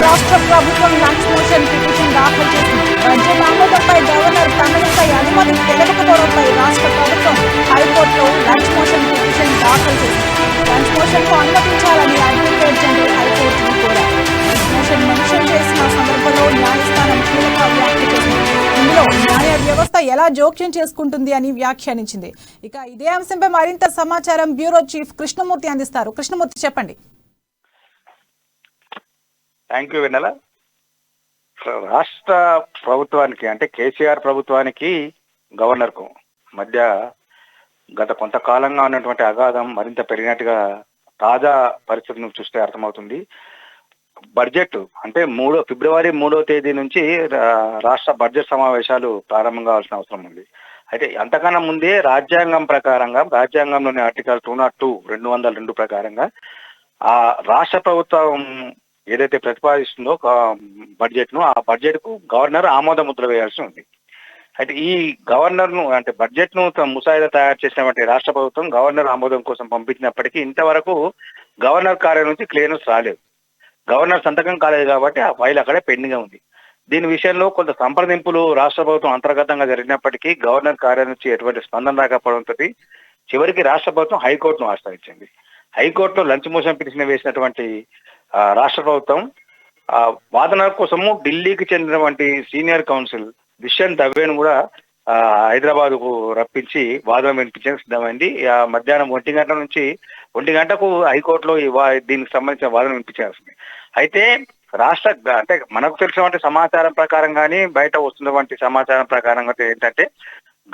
రాష్ట్ర ప్రభుత్వం lunch motion petition దాఖలు చేసింది. బడ్జెట్ ఆమోదంపై గవర్నర్ తమిళిసై అనుమతి తెలపకపోవడంపై రాష్ట్ర ప్రభుత్వం హైకోర్టులో లంచ్ మోషన్ పిటిషన్ దాఖలు చేసింది. లంచ్ మోషన్ కు అనుమతించాలని అడ్వకేట్ జనరల్ హైకోర్టును కోరారు. లంచ్ మోషన్ మెన్షన్ చేసిన సందర్భంలో న్యాయస్థానం కీలక వ్యాఖ్య చేసింది. ఇందులో న్యాయ వ్యవస్థ ఎలా జోక్యం చేసుకుంటుంది అని వ్యాఖ్యానించింది. ఇక ఇదే అంశంపై మరింత సమాచారం బ్యూరో చీఫ్ కృష్ణమూర్తి అందిస్తారు. కృష్ణమూర్తి, చెప్పండి. థ్యాంక్ యూ వెన్నెల. రాష్ట్ర ప్రభుత్వానికి అంటే కేసీఆర్ ప్రభుత్వానికి గవర్నర్కు మధ్య గత కొంతకాలంగా ఉన్నటువంటి అగాధం మరింత పెరిగినట్టుగా తాజా పరిస్థితిని చూస్తే అర్థమవుతుంది. బడ్జెట్ అంటే ఫిబ్రవరి 3వ తేదీ నుంచి రాష్ట్ర బడ్జెట్ సమావేశాలు ప్రారంభం కావాల్సిన అవసరం ఉంది. అయితే అంతకన్నా ముందే రాజ్యాంగంలోని ఆర్టికల్ 202 ప్రకారంగా ఆ రాష్ట్ర ప్రభుత్వం ఏదైతే ప్రతిపాదిస్తుందో బడ్జెట్ ను, ఆ బడ్జెట్ కు గవర్నర్ ఆమోద ముద్ర వేయాల్సి ఉంది. అయితే ఈ గవర్నర్ ను అంటే బడ్జెట్ ను ముసాయిదా తయారు చేసినటువంటి రాష్ట్ర ప్రభుత్వం గవర్నర్ ఆమోదం కోసం పంపించినప్పటికీ ఇంతవరకు గవర్నర్ కార్యాలయం నుంచి క్లియరెన్స్ రాలేదు. గవర్నర్ సంతకం కాలేదు కాబట్టి ఆ ఫైల్ అక్కడే పెండింగ్ ఉంది. దీని విషయంలో కొంత సంప్రదింపులు రాష్ట్ర ప్రభుత్వం అంతర్గతంగా జరిగినప్పటికీ గవర్నర్ కార్యాలయం నుంచి ఎటువంటి స్పందన రాకపోవడంతో చివరికి రాష్ట్ర ప్రభుత్వం హైకోర్టును ఆశ్రయించింది. హైకోర్టులో లంచ్ మోషన్ పిటిషన్ వేసినటువంటి రాష్ట్ర ప్రభుత్వం వాదన కోసము ఢిల్లీకి చెందినటువంటి సీనియర్ కౌన్సిల్ దుష్యంత్ దవేను కూడా హైదరాబాద్ కు రప్పించి వాదన వినిపించడానికి సిద్ధమైంది. మధ్యాహ్నం 1 గంట నుంచి 1 గంటకు హైకోర్టులో దీనికి సంబంధించిన వాదన వినిపించాల్సింది. అయితే అంటే మనకు తెలిసినటువంటి సమాచారం ప్రకారం కానీ బయట వస్తున్నటువంటి సమాచారం ప్రకారం ఏంటంటే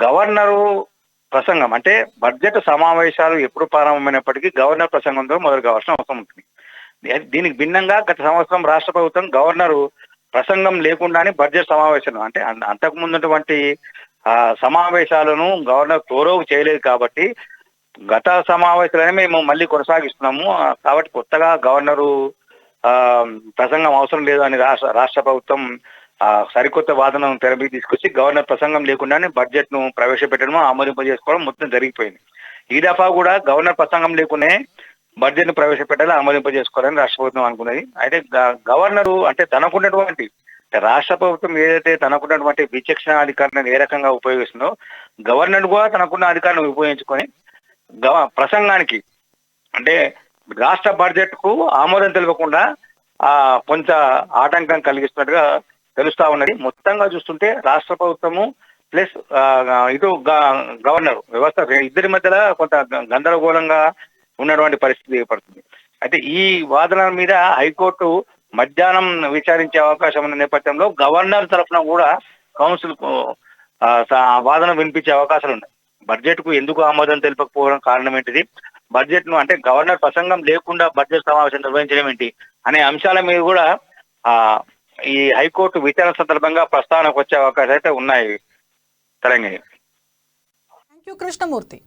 గవర్నరు ప్రసంగం అంటే బడ్జెట్ సమావేశాలు ఎప్పుడు ప్రారంభమైనప్పటికీ గవర్నర్ ప్రసంగంతో మొదలు కావాల్సిన అవసరం ఉంటుంది. దీనికి భిన్నంగా గత సంవత్సరం రాష్ట్ర ప్రభుత్వం గవర్నరు ప్రసంగం లేకుండానే బడ్జెట్ సమావేశాలు అంటే అంతకు ముందుటువంటి సమావేశాలను గవర్నర్ తోరోగు చేయలేదు కాబట్టి గత సమావేశాలనే మేము మళ్ళీ కొనసాగిస్తున్నాము. కాబట్టి కొత్తగా గవర్నరు ప్రసంగం అవసరం లేదు అని రాష్ట్ర ప్రభుత్వం సరికొత్త వాదనను తెరపి తీసుకొచ్చి గవర్నర్ ప్రసంగం లేకుండానే బడ్జెట్ ను ప్రవేశపెట్టడం, ఆమోదింపజేసుకోవడం మొత్తం జరిగిపోయింది. ఈ దఫా కూడా గవర్నర్ ప్రసంగం లేకునే బడ్జెట్ ను ప్రవేశపెట్టాలి, ఆమోదింపజేసుకోవాలని రాష్ట్ర ప్రభుత్వం అనుకున్నది. అయితే గవర్నరు అంటే తనకున్నటువంటి రాష్ట్ర ప్రభుత్వం ఏదైతే తనకున్నటువంటి విచక్షణ అధికారాన్ని ఏ రకంగా ఉపయోగిస్తుందో గవర్నర్ కూడా తనకున్న అధికారాన్ని ఉపయోగించుకొని ప్రసంగానికి అంటే రాష్ట్ర బడ్జెట్ కు ఆమోదం తెలపకుండా కొంత ఆటంకం కలిగిస్తున్నట్టుగా తెలుస్తా ఉన్నది. మొత్తంగా చూస్తుంటే రాష్ట్ర ప్రభుత్వము ప్లస్ ఇటు గవర్నర్ వ్యవస్థ ఇద్దరి మధ్యలో కొంత గందరగోళంగా ఉన్నటువంటి పరిస్థితి ఏర్పడుతుంది. అయితే ఈ వాదన మీద హైకోర్టు మధ్యాహ్నం విచారించే అవకాశం ఉన్న నేపథ్యంలో గవర్నర్ తరఫున కూడా కౌన్సిల్ కు వాదన వినిపించే అవకాశాలు ఉన్నాయి. బడ్జెట్ కు ఎందుకు ఆమోదం తెలిపకపోవడం కారణం ఏంటిది, బడ్జెట్ ను అంటే గవర్నర్ ప్రసంగం లేకుండా బడ్జెట్ సమావేశం నిర్వహించడం ఏంటి అనే అంశాల మీద కూడా ఈ హైకోర్టు విచారణ సందర్భంగా ప్రస్తావనకు వచ్చే అవకాశాలు అయితే ఉన్నాయి. తెలంగాణ. Thank you Krishnamurthy.